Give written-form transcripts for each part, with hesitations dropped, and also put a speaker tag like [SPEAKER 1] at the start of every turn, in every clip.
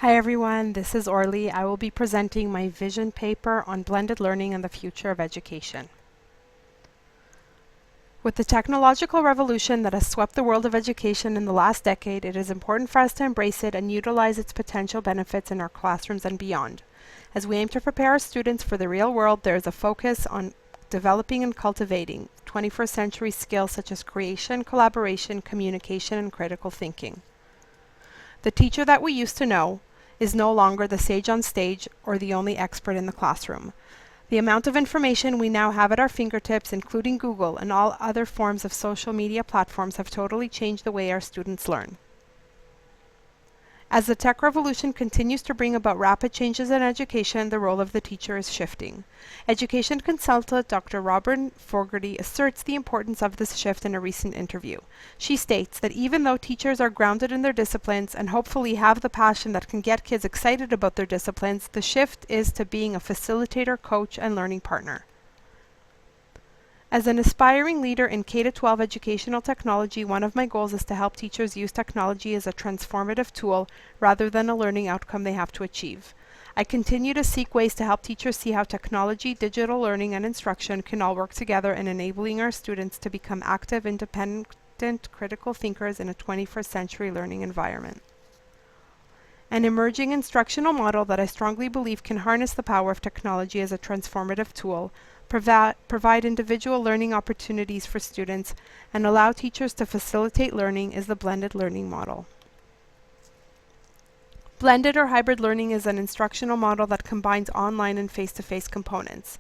[SPEAKER 1] Hi everyone, this is Orly. I will be presenting my vision paper on blended learning and the future of education. With the technological revolution that has swept the world of education in the last decade, it is important for us to embrace it and utilize its potential benefits in our classrooms and beyond. As we aim to prepare our students for the real world, there is a focus on developing and cultivating 21st century skills such as creation, collaboration, communication, and critical thinking. The teacher that we used to know is no longer the sage on stage or the only expert in the classroom. The amount of information we now have at our fingertips, including Google and all other forms of social media platforms, have totally changed the way our students learn. As the tech revolution continues to bring about rapid changes in education, the role of the teacher is shifting. Education consultant Dr. Robin Fogarty asserts the importance of this shift in a recent interview. She states that even though teachers are grounded in their disciplines and hopefully have the passion that can get kids excited about their disciplines, the shift is to being a facilitator, coach, and learning partner. As an aspiring leader in K-12 educational technology, one of my goals is to help teachers use technology as a transformative tool rather than a learning outcome they have to achieve. I continue to seek ways to help teachers see how technology, digital learning, and instruction can all work together in enabling our students to become active, independent, critical thinkers in a 21st century learning environment. An emerging instructional model that I strongly believe can harness the power of technology as a transformative tool, provide individual learning opportunities for students, and allow teachers to facilitate learning is the blended learning model. Blended or hybrid learning is an instructional model that combines online and face-to-face components.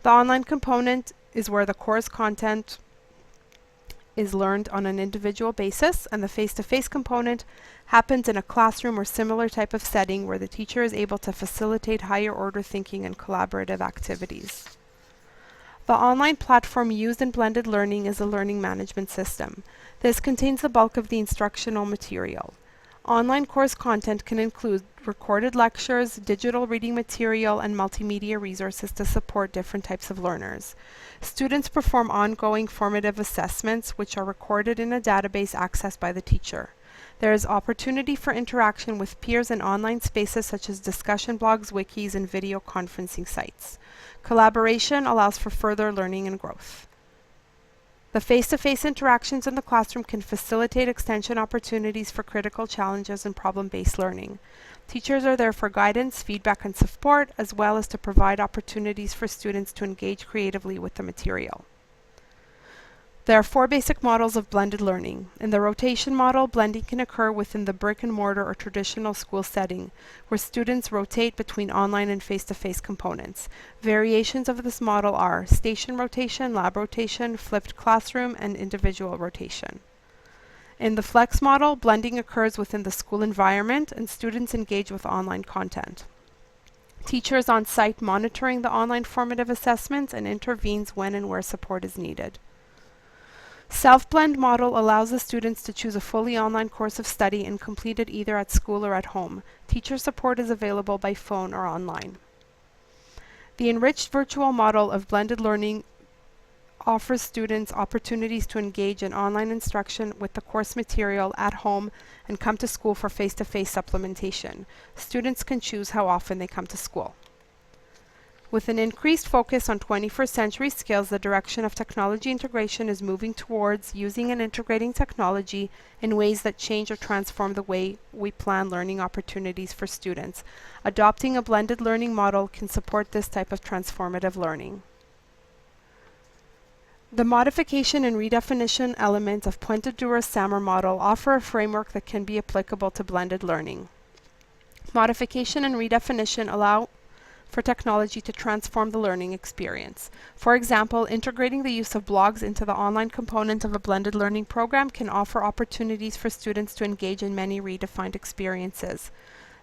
[SPEAKER 1] The online component is where the course content is learned on an individual basis, and the face-to-face component happens in a classroom or similar type of setting where the teacher is able to facilitate higher order thinking and collaborative activities. The online platform used in blended learning is a learning management system. This contains the bulk of the instructional material. Online course content can include recorded lectures, digital reading material, and multimedia resources to support different types of learners. Students perform ongoing formative assessments, which are recorded in a database accessed by the teacher. There is opportunity for interaction with peers in online spaces such as discussion blogs, wikis, and video conferencing sites. Collaboration allows for further learning and growth. The face-to-face interactions in the classroom can facilitate extension opportunities for critical challenges and problem-based learning. Teachers are there for guidance, feedback, and support, as well as to provide opportunities for students to engage creatively with the material. There are 4 basic models of blended learning. In the rotation model, blending can occur within the brick-and-mortar or traditional school setting, where students rotate between online and face-to-face components. Variations of this model are station rotation, lab rotation, flipped classroom, and individual rotation. In the flex model, blending occurs within the school environment, and students engage with online content. Teachers on site monitoring the online formative assessments and intervenes when and where support is needed. Self-blend model allows the students to choose a fully online course of study and complete it either at school or at home. Teacher support is available by phone or online. The enriched virtual model of blended learning offers students opportunities to engage in online instruction with the course material at home and come to school for face-to-face supplementation. Students can choose how often they come to school. With an increased focus on 21st century skills, the direction of technology integration is moving towards using and integrating technology in ways that change or transform the way we plan learning opportunities for students. Adopting a blended learning model can support this type of transformative learning. The modification and redefinition elements of Pointe-du-Samar model offer a framework that can be applicable to blended learning. Modification and redefinition allow for technology to transform the learning experience. For example, integrating the use of blogs into the online component of a blended learning program can offer opportunities for students to engage in many redefined experiences.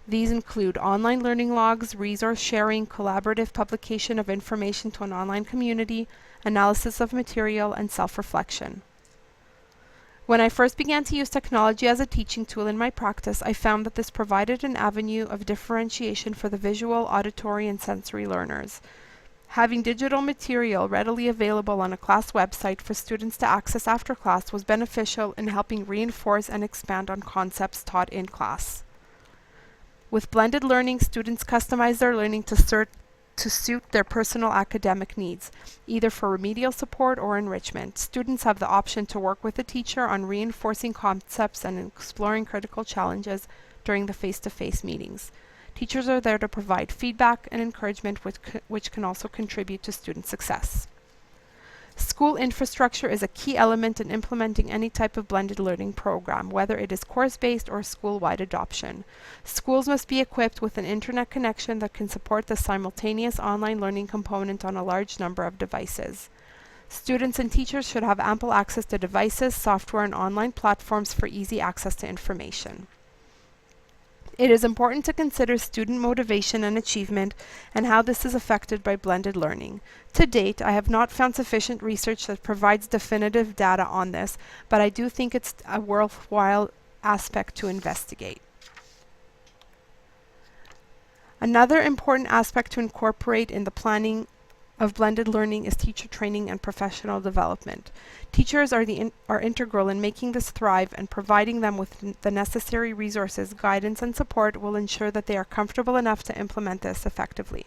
[SPEAKER 1] These include online learning logs, resource sharing, collaborative publication of information to an online community, analysis of material, and self-reflection. When I first began to use technology as a teaching tool in my practice, I found that this provided an avenue of differentiation for the visual, auditory, and sensory learners. Having digital material readily available on a class website for students to access after class was beneficial in helping reinforce and expand on concepts taught in class. With blended learning, students customize their learning to suit their personal academic needs, either for remedial support or enrichment. Students have the option to work with a teacher on reinforcing concepts and exploring critical challenges during the face-to-face meetings. Teachers are there to provide feedback and encouragement, which can also contribute to student success. School infrastructure is a key element in implementing any type of blended learning program, whether it is course-based or school-wide adoption. Schools must be equipped with an internet connection that can support the simultaneous online learning component on a large number of devices. Students and teachers should have ample access to devices, software, and online platforms for easy access to information. It is important to consider student motivation and achievement and how this is affected by blended learning. To date, I have not found sufficient research that provides definitive data on this, but I do think it's a worthwhile aspect to investigate. Another important aspect to incorporate in the planning of blended learning is teacher training and professional development. Teachers are integral in making this thrive, and providing them with the necessary resources, guidance, and support will ensure that they are comfortable enough to implement this effectively.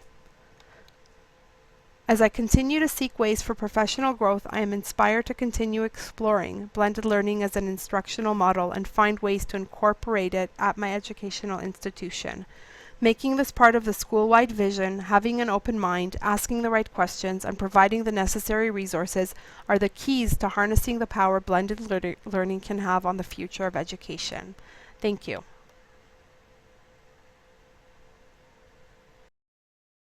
[SPEAKER 1] As I continue to seek ways for professional growth, I am inspired to continue exploring blended learning as an instructional model and find ways to incorporate it at my educational institution. Making this part of the school-wide vision, having an open mind, asking the right questions, and providing the necessary resources are the keys to harnessing the power blended learning can have on the future of education. Thank you.